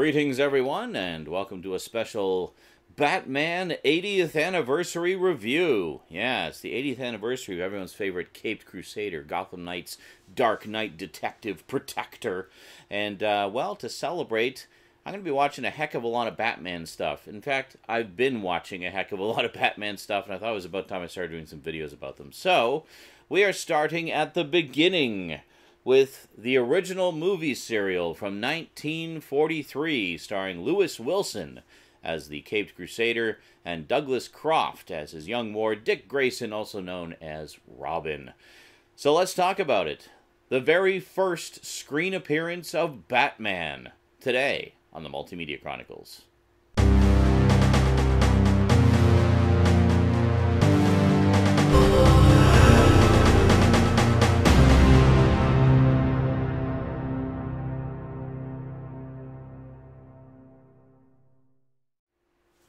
Greetings, everyone, and welcome to a special Batman 80th Anniversary review. Yeah, it's the 80th anniversary of everyone's favorite Caped Crusader, Gotham Knight's Dark Knight Detective Protector. And, well, to celebrate, I'm going to be watching a heck of a lot of Batman stuff. In fact, I've been watching a heck of a lot of Batman stuff, and I thought it was about time I started doing some videos about them. So, we are starting at the beginning with the original movie serial from 1943, starring Lewis Wilson as the Caped Crusader and Douglas Croft as his young ward, Dick Grayson, also known as Robin. So let's talk about it. The very first screen appearance of Batman, today on the Multimedia Chronicles.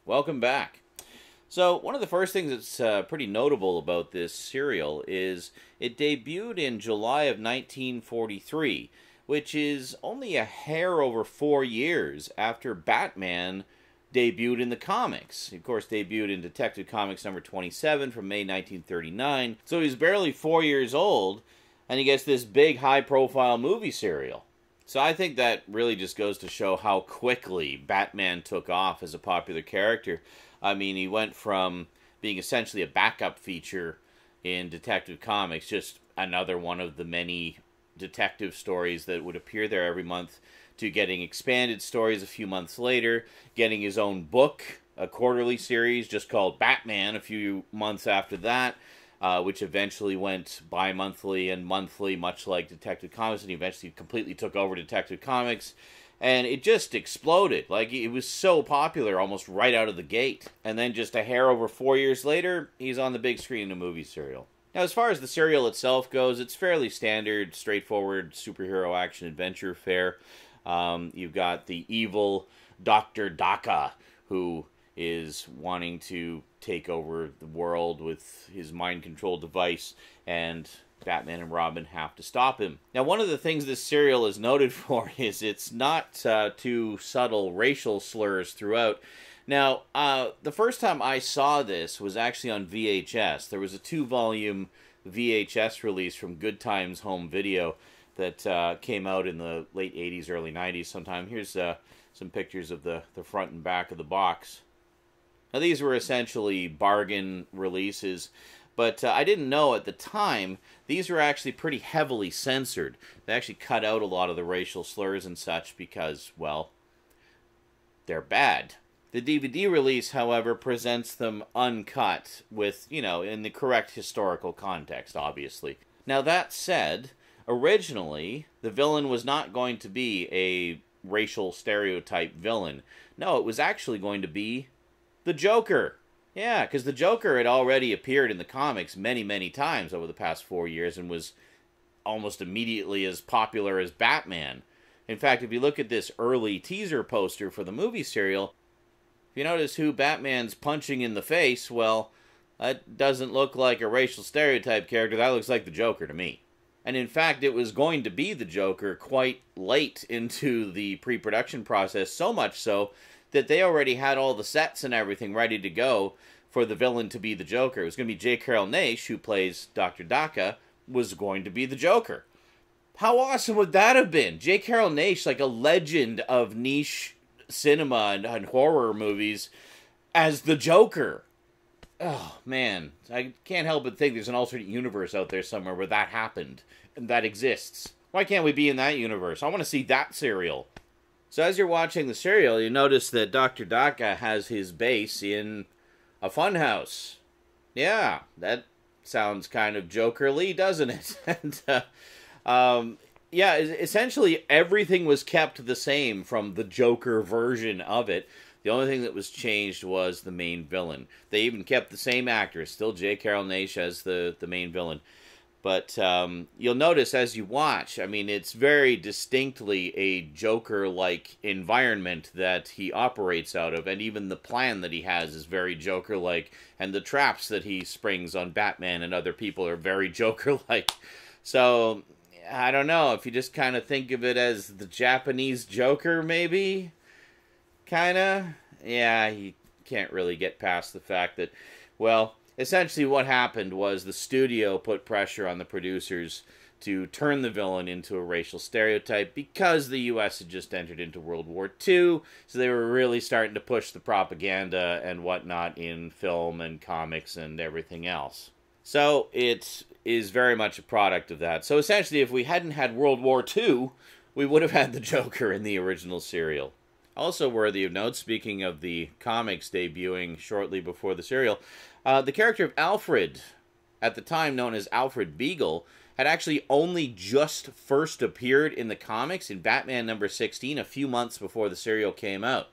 Welcome back. So, one of the first things that's pretty notable about this serial is it debuted in July of 1943, which is only a hair over 4 years after Batman debuted in the comics. He, of course, debuted in Detective Comics number 27 from May 1939, so he's barely 4 years old, and he gets this big, high-profile movie serial. So I think that really just goes to show how quickly Batman took off as a popular character. I mean, he went from being essentially a backup feature in Detective Comics, just another one of the many detective stories that would appear there every month, to getting expanded stories a few months later, getting his own book, a quarterly series just called Batman a few months after that, which eventually went bi-monthly and monthly, much like Detective Comics, and he eventually completely took over Detective Comics, and it just exploded. Like, it was so popular almost right out of the gate. And then just a hair over 4 years later, he's on the big screen in a movie serial. Now, as far as the serial itself goes, it's fairly standard, straightforward superhero action-adventure fare. You've got the evil Dr. Daka, who is wanting to take over the world with his mind-control device, and Batman and Robin have to stop him. Now, one of the things this serial is noted for is it's not too subtle racial slurs throughout. Now, the first time I saw this was actually on VHS. There was a 2-volume VHS release from Good Times Home Video that came out in the late 80s, early 90s sometime. Here's some pictures of the front and back of the box. Now, these were essentially bargain releases, but I didn't know at the time these were actually pretty heavily censored. They actually cut out a lot of the racial slurs and such because, well, they're bad. The DVD release, however, presents them uncut with, you know, in the correct historical context, obviously. Now, that said, originally, the villain was not going to be a racial stereotype villain. No, it was actually going to be the Joker. Yeah, because the Joker had already appeared in the comics many, many times over the past 4 years and was almost immediately as popular as Batman. In fact, if you look at this early teaser poster for the movie serial, if you notice who Batman's punching in the face, well, that doesn't look like a racial stereotype character. That looks like the Joker to me. And in fact, it was going to be the Joker quite late into the pre-production process, so much so that they already had all the sets and everything ready to go for the villain to be the Joker. It was going to be J. Carrol Naish, who plays Dr. Daka, was going to be the Joker. How awesome would that have been? J. Carrol Naish, like a legend of niche cinema and horror movies, as the Joker. Oh, man. I can't help but think there's an alternate universe out there somewhere where that happened, and that exists. Why can't we be in that universe? I want to see that serial. So as you're watching the serial, you notice that Dr. Daka has his base in a funhouse. Yeah, that sounds kind of Joker-ly, doesn't it? And, yeah, essentially everything was kept the same from the Joker version of it. The only thing that was changed was the main villain. They even kept the same actor, still J. Carrol Naish as the main villain. But you'll notice as you watch, I mean, it's very distinctly a Joker-like environment that he operates out of, and even the plan that he has is very Joker-like, and the traps that he springs on Batman and other people are very Joker-like. So, I don't know, if you just kind of think of it as the Japanese Joker, maybe? Kinda. Yeah, you can't really get past the fact that, well, essentially what happened was the studio put pressure on the producers to turn the villain into a racial stereotype because the US had just entered into World War II, so they were really starting to push the propaganda and whatnot in film and comics and everything else. So it is very much a product of that. So essentially, if we hadn't had World War II, we would have had the Joker in the original serial. Also worthy of note, speaking of the comics debuting shortly before the serial, the character of Alfred, at the time known as Alfred Beagle, had actually only just first appeared in the comics in Batman number 16 a few months before the serial came out.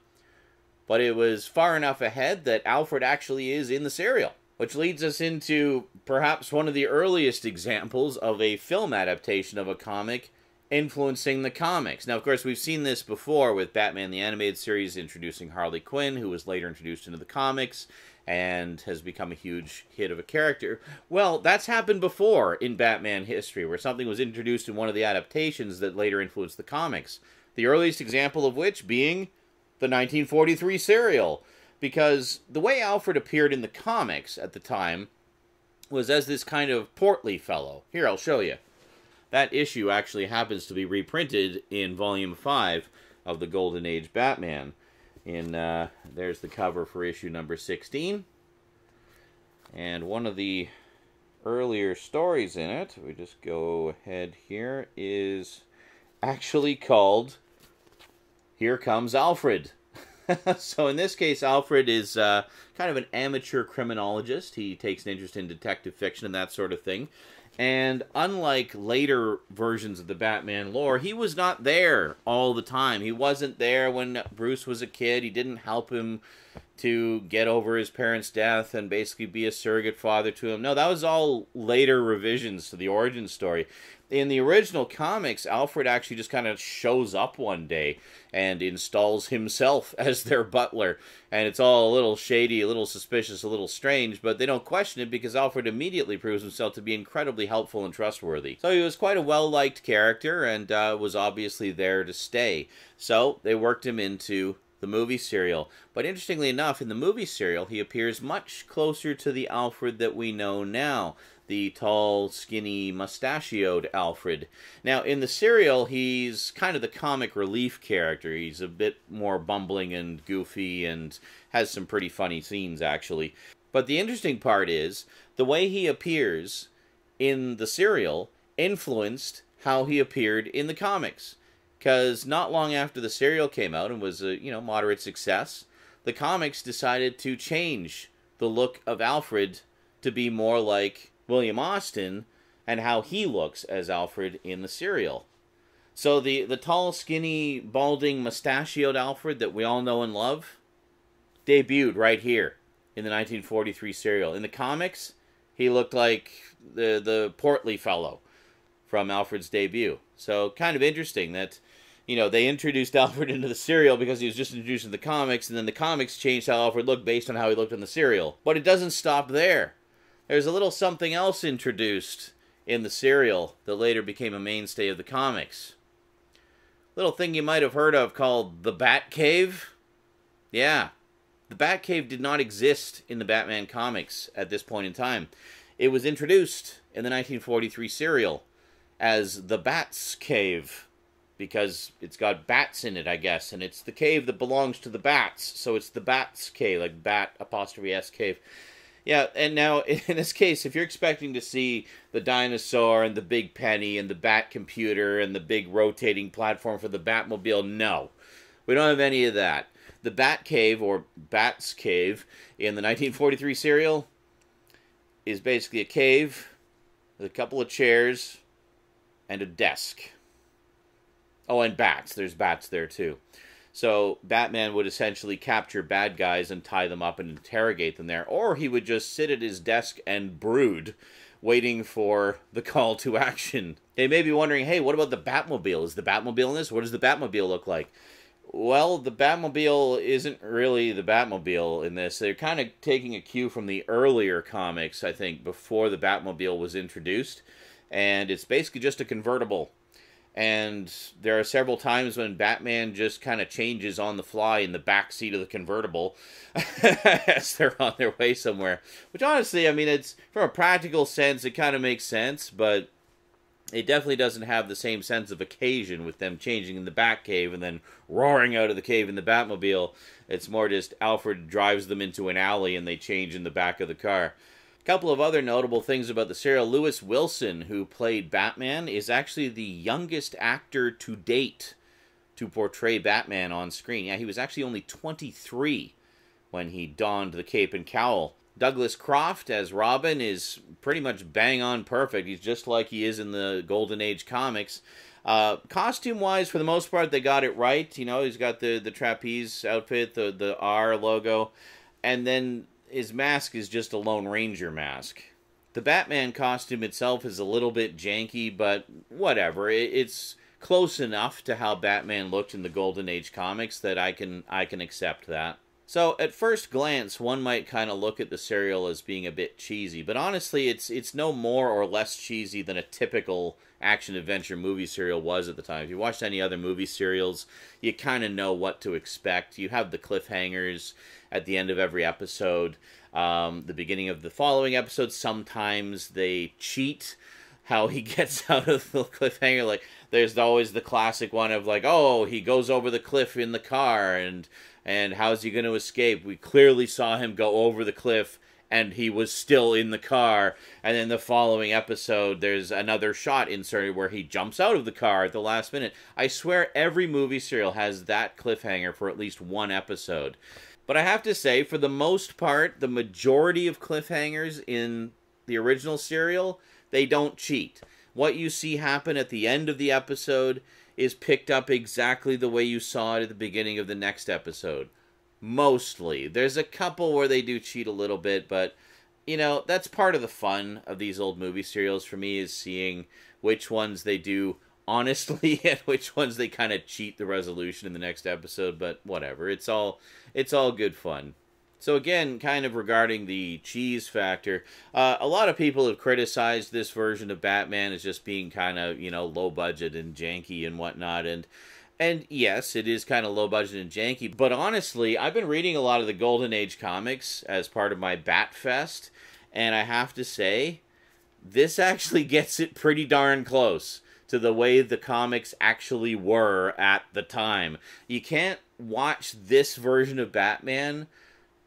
But it was far enough ahead that Alfred actually is in the serial. Which leads us into perhaps one of the earliest examples of a film adaptation of a comic influencing the comics. Now, of course, we've seen this before with Batman the Animated Series introducing Harley Quinn, who was later introduced into the comics and has become a huge hit of a character. Well, that's happened before in Batman history, where something was introduced in one of the adaptations that later influenced the comics. The earliest example of which being the 1943 serial. Because the way Alfred appeared in the comics at the time was as this kind of portly fellow. Here, I'll show you. That issue actually happens to be reprinted in Volume 5 of the Golden Age Batman. There's the cover for issue number 16. And one of the earlier stories in it, we just go ahead here, is actually called Here Comes Alfred. So in this case, Alfred is kind of an amateur criminologist. He takes an interest in detective fiction and that sort of thing. And unlike later versions of the Batman lore, he was not there all the time. He wasn't there when Bruce was a kid. He didn't help him to get over his parents' death and basically be a surrogate father to him. No, that was all later revisions to the origin story. In the original comics, Alfred actually just kind of shows up one day and installs himself as their butler. And it's all a little shady, a little suspicious, a little strange, but they don't question it because Alfred immediately proves himself to be incredibly helpful and trustworthy. So he was quite a well-liked character and was obviously there to stay. So they worked him into the movie serial. But interestingly enough, in the movie serial, he appears much closer to the Alfred that we know now. The tall, skinny, mustachioed Alfred. Now, in the serial, he's kind of the comic relief character. He's a bit more bumbling and goofy and has some pretty funny scenes, actually. But the interesting part is, the way he appears in the serial influenced how he appeared in the comics. Because not long after the serial came out and was a moderate success, the comics decided to change the look of Alfred to be more like William Austin and how he looks as Alfred in the serial. So the tall, skinny, balding, mustachioed Alfred that we all know and love debuted right here in the 1943 serial. In the comics, he looked like the portly fellow from Alfred's debut. So kind of interesting that, they introduced Alfred into the serial because he was just introduced in the comics, and then the comics changed how Alfred looked based on how he looked in the serial. But it doesn't stop there. There's a little something else introduced in the serial that later became a mainstay of the comics. Little thing you might have heard of called the Batcave. Yeah, the Batcave did not exist in the Batman comics at this point in time. It was introduced in the 1943 serial as the Bat's Cave, because it's got bats in it, I guess, and it's the cave that belongs to the bats, so it's the Bat's Cave, like bat apostrophe S cave. Yeah, and now, in this case, if you're expecting to see the dinosaur and the big penny and the bat computer and the big rotating platform for the Batmobile, no. We don't have any of that. The Bat Cave, or Bat's Cave, in the 1943 serial is basically a cave with a couple of chairs and a desk. Oh, and bats. There's bats there, too. So Batman would essentially capture bad guys and tie them up and interrogate them there. Or he would just sit at his desk and brood, waiting for the call to action. They may be wondering, hey, what about the Batmobile? Is the Batmobile in this? What does the Batmobile look like? Well, the Batmobile isn't really the Batmobile in this. They're kind of taking a cue from the earlier comics, I think, before the Batmobile was introduced. And it's basically just a convertible. And there are several times when Batman just kind of changes on the fly in the back seat of the convertible as they're on their way somewhere. Which honestly, I mean, it's from a practical sense, it kind of makes sense, but it definitely doesn't have the same sense of occasion with them changing in the Batcave and then roaring out of the cave in the Batmobile. It's more just Alfred drives them into an alley and they change in the back of the car. A couple of other notable things about the serial. Lewis Wilson, who played Batman, is actually the youngest actor to date to portray Batman on screen. Yeah, he was actually only 23 when he donned the cape and cowl. Douglas Croft as Robin is pretty much bang on perfect. He's just like he is in the Golden Age comics. Costume-wise, for the most part, they got it right. You know, he's got the trapeze outfit, the R logo, and then his mask is just a Lone Ranger mask. The Batman costume itself is a little bit janky, but whatever. It's close enough to how Batman looked in the Golden Age comics that I can accept that. So, at first glance, one might kind of look at the serial as being a bit cheesy, but honestly, it's no more or less cheesy than a typical action-adventure movie serial was at the time. If you watched any other movie serials, you kind of know what to expect. You have the cliffhangers at the end of every episode. The beginning of the following episode, sometimes they cheat how he gets out of the cliffhanger. Like, there's always the classic one of like, oh, he goes over the cliff in the car, and how's he going to escape? We clearly saw him go over the cliff, and he was still in the car. And then the following episode, there's another shot inserted where he jumps out of the car at the last minute. I swear every movie serial has that cliffhanger for at least one episode. But I have to say, for the most part, the majority of cliffhangers in the original serial, they don't cheat. What you see happen at the end of the episode is picked up exactly the way you saw it at the beginning of the next episode. Mostly. There's a couple where they do cheat a little bit, but, you know, that's part of the fun of these old movie serials for me, is seeing which ones they do honestly and which ones they kind of cheat the resolution in the next episode, but whatever. It's all good fun. So again, kind of regarding the cheese factor, a lot of people have criticized this version of Batman as just being kind of, you know, low budget and janky and whatnot, and yes, it is kind of low budget and janky, but honestly, I've been reading a lot of the Golden Age comics as part of my Bat Fest, and I have to say, this actually gets it pretty darn close to the way the comics actually were at the time. You can't watch this version of Batman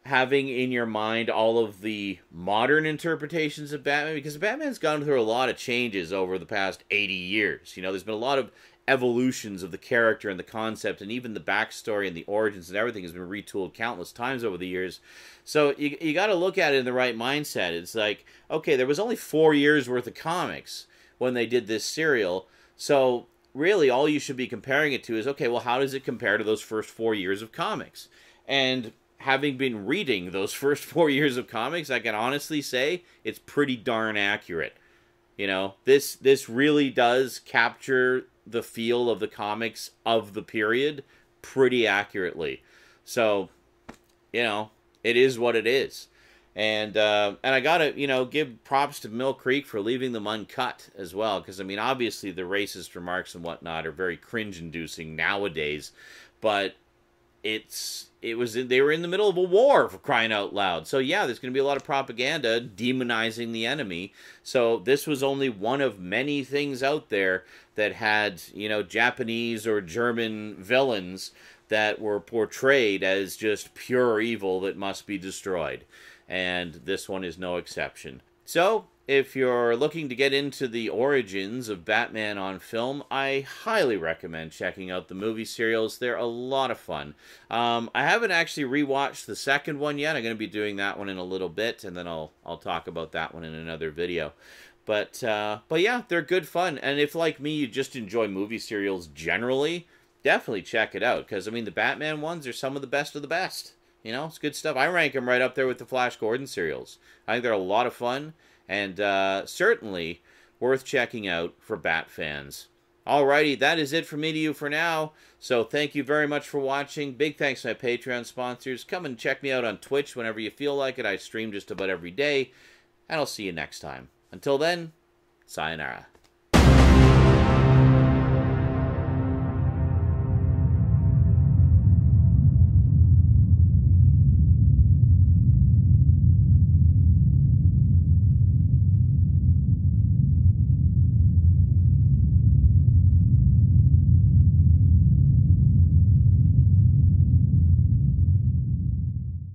having in your mind all of the modern interpretations of Batman, because Batman's gone through a lot of changes over the past 80 years. You know, there's been a lot of evolutions of the character and the concept, and even the backstory and the origins and everything has been retooled countless times over the years. So you got to look at it in the right mindset. It's like, okay, there was only 4 years worth of comics when they did this serial, so really all you should be comparing it to is, okay, well, how does it compare to those first 4 years of comics? And having been reading those first 4 years of comics, I can honestly say it's pretty darn accurate. You know, this really does capture the feel of the comics of the period pretty accurately. So, you know, it is what it is. And I gotta, you know, give props to Mill Creek for leaving them uncut as well, because, I mean, obviously the racist remarks and whatnot are very cringe-inducing nowadays, but they were in the middle of a war, for crying out loud. So yeah, there's going to be a lot of propaganda demonizing the enemy. So this was only one of many things out there that had, you know, Japanese or German villains that were portrayed as just pure evil that must be destroyed. And this one is no exception. So, if you're looking to get into the origins of Batman on film, I highly recommend checking out the movie serials. They're a lot of fun. I haven't actually rewatched the second one yet. I'm going to be doing that one in a little bit, and then I'll talk about that one in another video. But yeah, they're good fun. And if, like me, you just enjoy movie serials generally, definitely check it out. Because, I mean, the Batman ones are some of the best of the best. You know, it's good stuff. I rank them right up there with the Flash Gordon serials. I think they're a lot of fun, and certainly worth checking out for Bat fans. Alrighty, that is it from me to you for now. So thank you very much for watching. Big thanks to my Patreon sponsors. Come and check me out on Twitch whenever you feel like it. I stream just about every day, and I'll see you next time. Until then, sayonara.